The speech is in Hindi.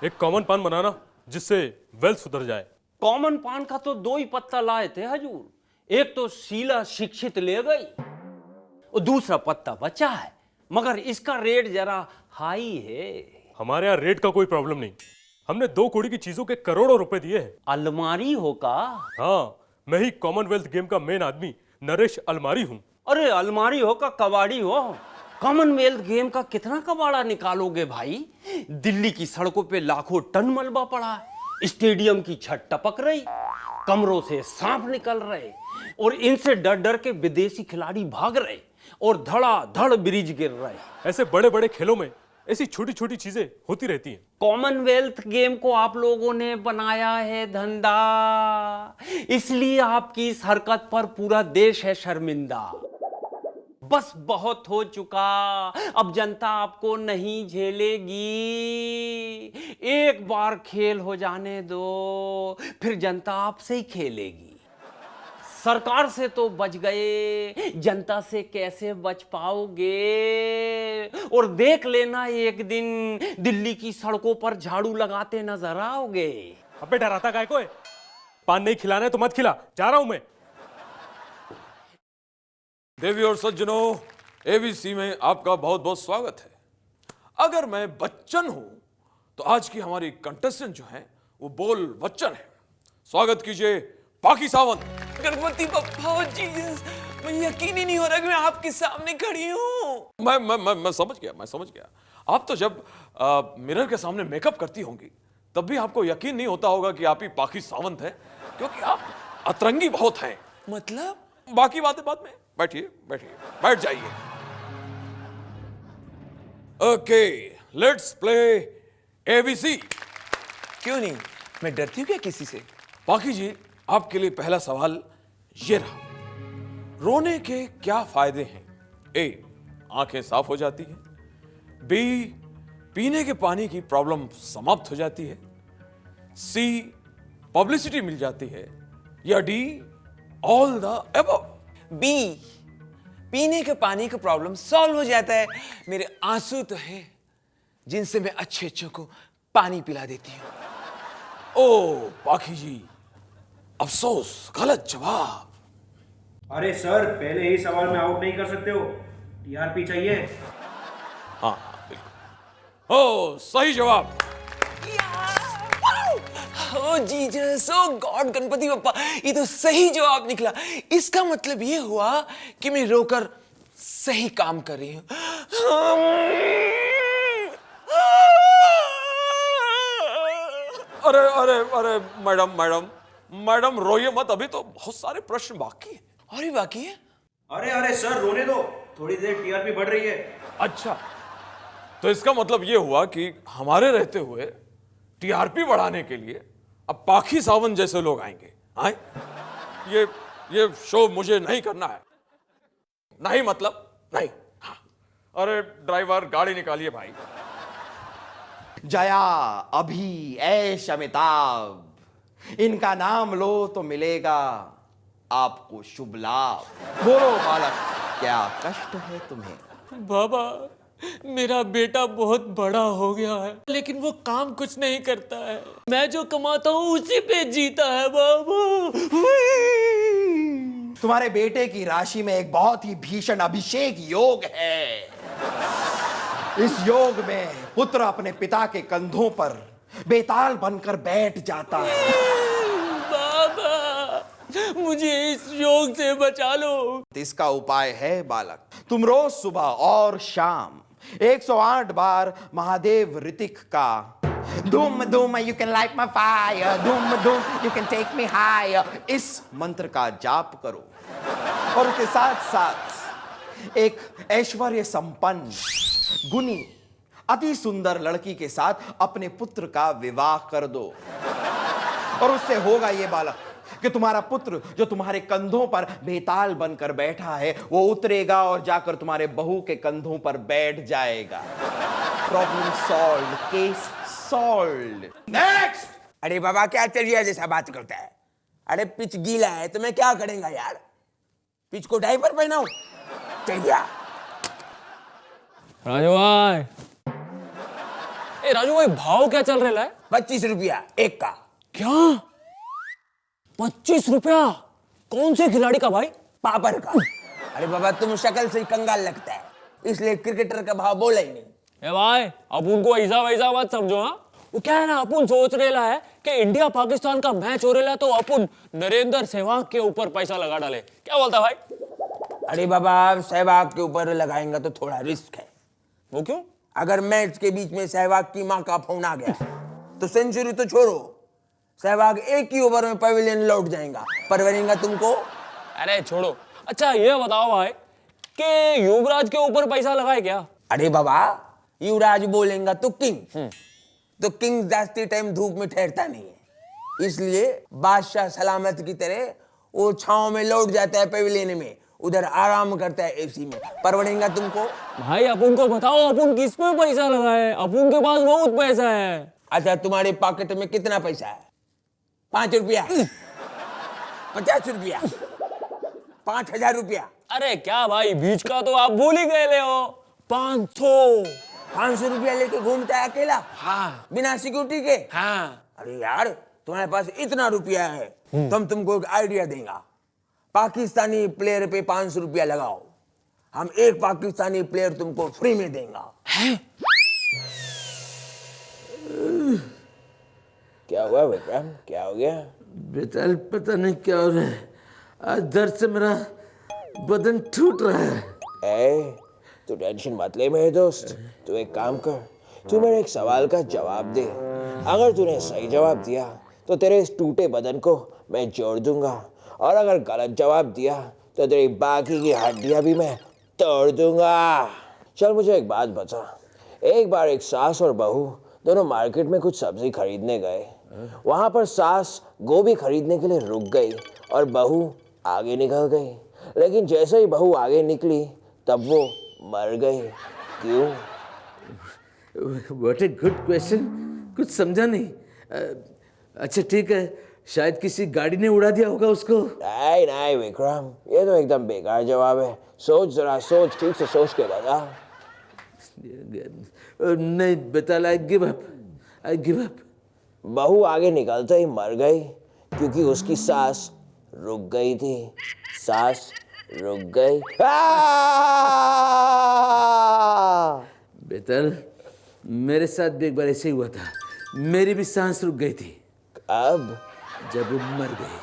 एक कॉमन पान बनाना जिससे वेल्थ सुधर जाए। कॉमन पान का तो 2 ही पत्ता लाए थे हजूर। एक तो शीला शिक्षित ले गई और दूसरा पत्ता बचा है, मगर इसका रेट जरा हाई है। हमारे यहाँ रेट का कोई प्रॉब्लम नहीं, हमने 2 कौड़ी की चीजों के करोड़ों रुपए दिए हैं। अलमारी हो का? हाँ, मैं ही कॉमनवेल्थ गेम का मेन आदमी नरेश अलमारी हूँ। अरे अलमारी हो का कबाड़ी हो, कॉमनवेल्थ गेम का कितना कबाड़ा निकालोगे भाई? दिल्ली की सड़कों पे लाखों टन मलबा पड़ा है, स्टेडियम की छत टपक रही, कमरों से सांप निकल रहे और इनसे डर डर के विदेशी खिलाड़ी भाग रहे और धड़ाधड़ ब्रिज गिर रहे। ऐसे बड़े बड़े खेलों में ऐसी छोटी छोटी चीजें होती रहती हैं। कॉमनवेल्थ गेम को आप लोगों ने बनाया है धंधा, इसलिए आपकी इस हरकत पर पूरा देश है शर्मिंदा। बस बहुत हो चुका, अब जनता आपको नहीं झेलेगी। एक बार खेल हो जाने दो, फिर जनता आपसे ही खेलेगी। सरकार से तो बच गए, जनता से कैसे बच पाओगे? और देख लेना एक दिन दिल्ली की सड़कों पर झाड़ू लगाते नजर आओगे। अबे डराता काय को है? पान नहीं खिलाना है तो मत खिला, जा रहा हूं मैं। देवी और सज्जनों, एबीसी में आपका बहुत बहुत स्वागत है। अगर मैं बच्चन हूं तो आज की हमारी कंटेस्टेंट जो है वो बोल बच्चन है। स्वागत कीजिए पाकी सावंत। गणपति बप्पा, जीसस, मैं यकीन ही नहीं हो रहा कि मैं आपके सामने खड़ी हूं। मैं समझ गया। आप तो जब मिरर के सामने मेकअप करती होंगी तब भी आपको यकीन नहीं होता होगा कि आप ही पाकी सावंत हैं, क्योंकि आप अतरंगी बहुत हैं। मतलब? बाकी बातें बाद में। बैठिए, बैठ जाइए। Okay, let's play ABC. क्यों नहीं, मैं डरती हूँ क्या किसी से? पाकी जी, आपके लिए पहला सवाल ये रहा, रोने के क्या फायदे हैं? ए, आंखें साफ हो जाती हैं। बी, पीने के पानी की प्रॉब्लम समाप्त हो जाती है। सी, पब्लिसिटी मिल जाती है। या D, all the above. B, पीने के पानी का प्रॉब्लम सॉल्व हो जाता है। मेरे आंसू तो हैं जिनसे मैं अच्छे अच्छों को पानी पिला देती हूँ। ओ पाकी जी, अफसोस, गलत जवाब। अरे सर, पहले ही सवाल में आउट नहीं कर सकते हो, टीआरपी चाहिए। हाँ बिल्कुल। ओ सही जवाब। ओ जीसस, ओ गॉड, गणपति बप्पा, ये तो सही जवाब निकला। इसका मतलब ये हुआ कि मैं रोकर सही काम कर रही हूँ। अरे मैडम रोइए मत, अभी तो बहुत सारे प्रश्न बाकी हैं। और भी बाकी है? अरे सर, रोने दो, थोड़ी देर टीआरपी बढ़ रही है। अच्छा, तो इसका मतलब ये हुआ कि हमारे रहते हुए टीआरपी बढ़ाने के लिए अब पाखी सावंत जैसे लोग आएंगे। आए? ये शो मुझे नहीं करना है। नहीं मतलब नहीं। हाँ। अरे ड्राइवर, गाड़ी निकालिए भाई। जया, अभी, ऐश, अमिताभ, इनका नाम लो तो मिलेगा आपको शुभ लाभ। बोलो बालक, क्या कष्ट है तुम्हें? बाबा, मेरा बेटा बहुत बड़ा हो गया है, लेकिन वो काम कुछ नहीं करता है। मैं जो कमाता हूँ उसी पे जीता है बाबा। तुम्हारे बेटे की राशि में एक बहुत ही भीषण अभिषेक योग है। इस योग में पुत्र अपने पिता के कंधों पर बेताल बनकर बैठ जाता है। बाबा, मुझे इस योग से बचा लो। इसका उपाय है बालक, तुम रोज सुबह और शाम 108 बार महादेव ऋतिक का Dhoom Dhoom you can light my fire, Dhoom Dhoom you can take me higher, इस मंत्र का जाप करो और उसके साथ साथ एक ऐश्वर्य संपन्न, गुणी, अति सुंदर लड़की के साथ अपने पुत्र का विवाह कर दो। और उससे होगा ये बालक कि तुम्हारा पुत्र जो तुम्हारे कंधों पर बेताल बनकर बैठा है वो उतरेगा और जाकर तुम्हारे बहू के कंधों पर बैठ जाएगा। Problem solve, case solve. Next. अरे बाबा, क्या चढ़िया जैसा बात करता है? अरे पिच गीला है तो मैं क्या करेंगा यार? पिच को डायपर पहनाऊं? चढ़िया। राजू भाई, ए राजू भाई भाव क्या चल रहा है? 25 रुपया एक का। क्या 25 रुपया? कौन से खिलाड़ी का भाई? पापड़ का। अरे बाबा तुम शक्ल से ही कंगाल लगता है, इसलिए क्रिकेटर का भाव बोला ही नहीं। ए भाई अब उनको ऐसा वैसा मत समझो। हाँ वो क्या है ना, अपन सोच रेला है कि इंडिया पाकिस्तान का मैच हो रहा है तो अपन नरेंद्र सहवाग के ऊपर पैसा लगा डाले। क्या बोलता भाई? अरे बाबा सहवाग के ऊपर लगाएंगे तो थोड़ा रिस्क है। वो क्यों? अगर मैच के बीच में सहवाग की मां का फोन आ गया तो सेंचुरी तो छोड़ो, सहवाग एक ही ओवर में पवेलियन लौट जाएगा, पर वरेंगा तुमको। अरे छोड़ो। अच्छा ये बताओ भाई कि युवराज के ऊपर पैसा लगाए क्या? अरे बाबा युवराज बोलेगा तो किंग, तो किंग जास्ती टाइम धूप में ठहरता नहीं है, इसलिए बादशाह सलामत की तरह वो छांव में लौट जाता है पवेलियन में, उधर आराम करता है एसी में, परवड़ेगा तुमको। भाई अपन को बताओ अपन किस पे पैसा लगाए? अपन के पास बहुत पैसा है। अच्छा तुम्हारे पॉकेट में कितना पैसा है? 5 रुपया, 50 रुपया, 5000 रुपया? अरे क्या भाई बीच का तो आप भूल ही गए ले हो। 500 500 रुपया लेके घूमता है अकेला? हाँ बिना सिक्योरिटी के? हाँ। अरे यार तुम्हारे पास इतना रुपया है तो हम तुमको एक आइडिया देंगे। पाकिस्तानी प्लेयर पे 500 रुपया लगाओ, हम एक पाकिस्तानी प्लेयर तुमको फ्री में देंगे। क्या हुआ विक्रम, क्या हो गया? बेचारी पता नहीं क्या हो रहा है, आज दर्द से मेरा बदन टूट रहा है। ए, तू टेंशन मत ले मेरे दोस्त, तू एक काम कर, तू मेरे एक सवाल का जवाब दे। अगर तूने सही जवाब दिया तो तेरे इस टूटे बदन को मैं जोड़ दूंगा, और अगर गलत जवाब दिया तो तेरी बाकी की हड्डियां भी मैं तोड़ दूंगा। चल मुझे एक बात बता, एक बार एक सास और बहू दोनों मार्केट में कुछ सब्जी खरीदने गए। वहां पर सास गोभी खरीदने के लिए रुक गई और बहू आगे निकल गई, लेकिन जैसे ही बहू आगे निकली तब वो मर गई। क्यों? व्हाट ए गुड क्वेश्चन, कुछ समझा नहीं। अच्छा ठीक है, शायद किसी गाड़ी ने उड़ा दिया होगा उसको। नहीं नहीं विक्रम, ये तो एकदम बेकार जवाब है। सोच जरा, सोच, ठीक से सोच के बता। नहीं बता, I give up, I give up. बहू आगे निकलते ही मर गई क्योंकि उसकी सास रुक गई थी। सास रुक गई। बेतल, मेरे साथ भी एक बार ऐसे ही हुआ था, मेरी भी सांस रुक गई थी। अब जब वो मर गई।